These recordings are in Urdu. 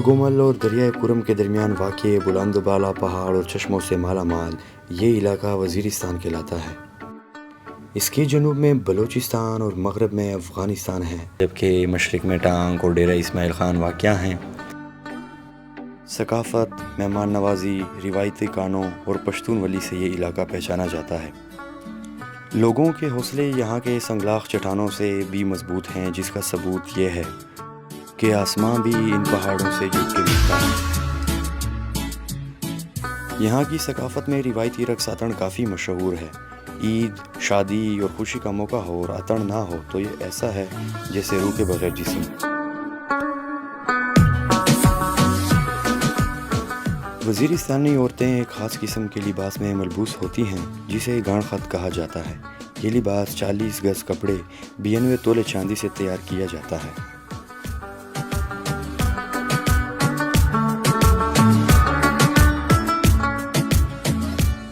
گومل اور دریائے کرم کے درمیان واقع بلند و بالا پہاڑ اور چشموں سے مالا مال یہ علاقہ وزیرستان کہلاتا ہے۔ اس کے جنوب میں بلوچستان اور مغرب میں افغانستان ہے، جبکہ مشرق میں ٹانک اور ڈیرہ اسماعیل خان واقع ہیں۔ ثقافت، مہمان نوازی، روایتی کانوں اور پشتون ولی سے یہ علاقہ پہچانا جاتا ہے۔ لوگوں کے حوصلے یہاں کے سنگلاخ چٹانوں سے بھی مضبوط ہیں، جس کا ثبوت یہ ہے کہ آسمان بھی ان پہاڑوں سے جھک کے دکھتا ہے۔ یہاں کی ثقافت میں روایتی رقص اتن کافی مشہور ہے۔ عید، شادی اور خوشی کا موقع ہو اور اتن نہ ہو تو یہ ایسا ہے جیسے روح کے بغیر جسم۔ وزیرستانی عورتیں ایک خاص قسم کے لباس میں ملبوس ہوتی ہیں جسے گان خط کہا جاتا ہے۔ یہ لباس 40 گز کپڑے 92 تولے چاندی سے تیار کیا جاتا ہے۔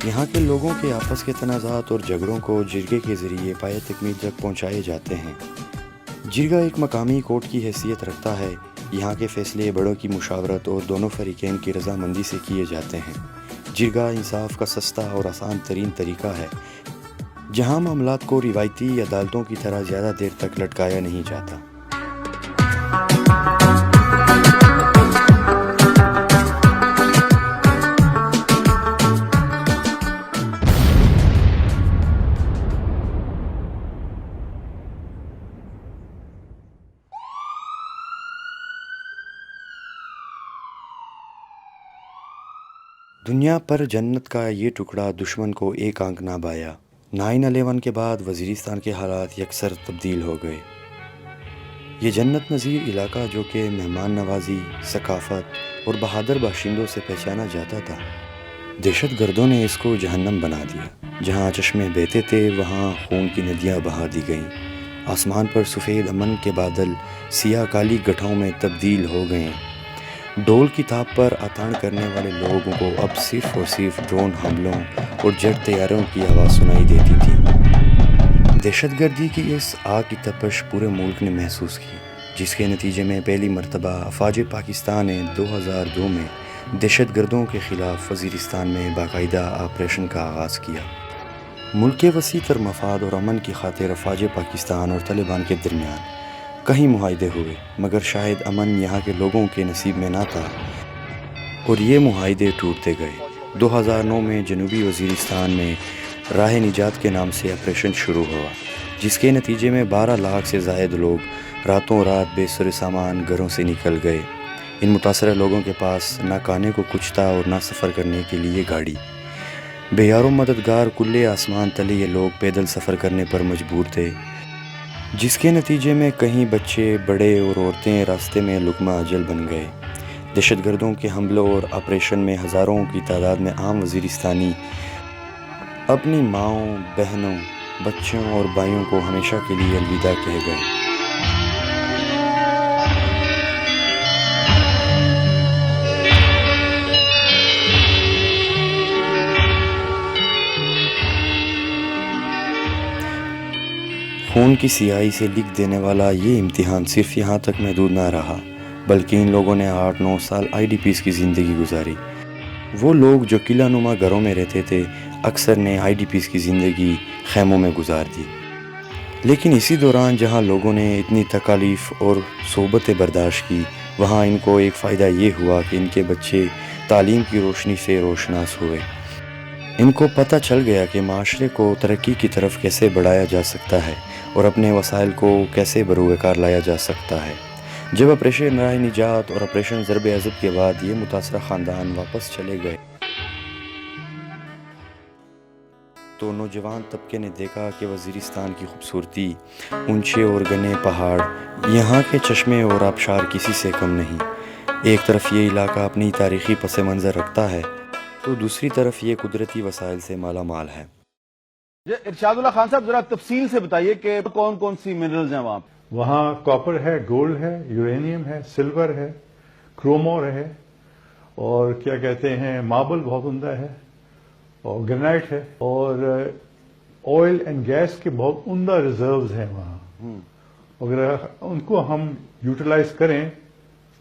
یہاں کے لوگوں کے آپس کے تنازعات اور جھگڑوں کو جرگے کے ذریعے پایہ تکمیل تک پہنچائے جاتے ہیں۔ جرگہ ایک مقامی کورٹ کی حیثیت رکھتا ہے۔ یہاں کے فیصلے بڑوں کی مشاورت اور دونوں فریقین کی رضامندی سے کیے جاتے ہیں۔ جرگہ انصاف کا سستا اور آسان ترین طریقہ ہے، جہاں معاملات کو روایتی عدالتوں کی طرح زیادہ دیر تک لٹکایا نہیں جاتا۔ دنیا پر جنت کا یہ ٹکڑا دشمن کو ایک آنکھ نہ بایا۔ 9/11 کے بعد وزیرستان کے حالات یکسر تبدیل ہو گئے۔ یہ جنت نظیر علاقہ جو کہ مہمان نوازی، ثقافت اور بہادر باشندوں سے پہچانا جاتا تھا، دہشت گردوں نے اس کو جہنم بنا دیا۔ جہاں چشمے بہتے تھے وہاں خون کی ندیاں بہا دی گئیں۔ آسمان پر سفید امن کے بادل سیاہ کالی گٹھوں میں تبدیل ہو گئے۔ ڈول کی تاپ پر اتان کرنے والے لوگوں کو اب صرف اور صرف ڈرون حملوں اور جیٹ طیاروں کی آواز سنائی دیتی تھی۔ دہشت گردی کی اس آگ کی تپش پورے ملک نے محسوس کی، جس کے نتیجے میں پہلی مرتبہ افواج پاکستان نے 2002 میں دہشت گردوں کے خلاف وزیرستان میں باقاعدہ آپریشن کا آغاز کیا۔ ملک کے وسیع تر مفاد اور امن کی خاطر افواج پاکستان اور طالبان کے درمیان کئی معاہدے ہوئے، مگر شاید امن یہاں کے لوگوں کے نصیب میں نہ تھا اور یہ معاہدے ٹوٹتے گئے۔ 2009 میں جنوبی وزیرستان میں راہ نجات کے نام سے آپریشن شروع ہوا، جس کے نتیجے میں 12 لاکھ سے زائد لوگ راتوں رات بے سر سامان گھروں سے نکل گئے۔ ان متاثرہ لوگوں کے پاس نہ کھانے کو کچھ تھا اور نہ سفر کرنے کے لیے گاڑی۔ بے یار و مددگار کھلے آسمان تلے یہ لوگ پیدل سفر کرنے پر مجبور تھے، جس کے نتیجے میں کہیں بچے، بڑے اور عورتیں راستے میں لقمہ اجل بن گئے۔ دہشت گردوں کے حملوں اور آپریشن میں ہزاروں کی تعداد میں عام وزیرستانی اپنی ماؤں، بہنوں، بچوں اور بھائیوں کو ہمیشہ کے لیے الوداع کہہ گئے۔ خون کی سیاہی سے لکھ دینے والا یہ امتحان صرف یہاں تک محدود نہ رہا، بلکہ ان لوگوں نے 8-9 سال IDPs کی زندگی گزاری۔ وہ لوگ جو قلعہ نما گھروں میں رہتے تھے اکثر نے IDPs کی زندگی خیموں میں گزار دی۔ لیکن اسی دوران جہاں لوگوں نے اتنی تکالیف اور صعوبتیں برداشت کی، وہاں ان کو ایک فائدہ یہ ہوا کہ ان کے بچے تعلیم کی روشنی سے روشناس ہوئے۔ ان کو پتہ چل گیا کہ معاشرے کو ترقی کی طرف کیسے بڑھایا جا سکتا ہے اور اپنے وسائل کو کیسے بروئے کار لایا جا سکتا ہے۔ جب آپریشن راہ نجات اور آپریشن ضرب عضب کے بعد یہ متاثرہ خاندان واپس چلے گئے تو نوجوان طبقے نے دیکھا کہ وزیرستان کی خوبصورتی، اونچے اور گھنے پہاڑ، یہاں کے چشمے اور آبشار کسی سے کم نہیں۔ ایک طرف یہ علاقہ اپنی تاریخی پس منظر رکھتا ہے تو دوسری طرف یہ قدرتی وسائل سے مالا مال ہے۔ ارشاد اللہ خان صاحب، ذرا تفصیل سے بتائیے کہ کون کون سی منرلز ہیں وہاں؟ وہاں کاپر ہے، گولڈ ہے، یورینیم ہے، سلور ہے، کرومور ہے، اور کیا کہتے ہیں ماربل بہت عمدہ ہے، اور گرینائٹ ہے، اور آئل اینڈ گیس کے بہت عمدہ ریزروز ہیں وہاں۔ اگر ان کو ہم یوٹیلائز کریں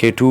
K2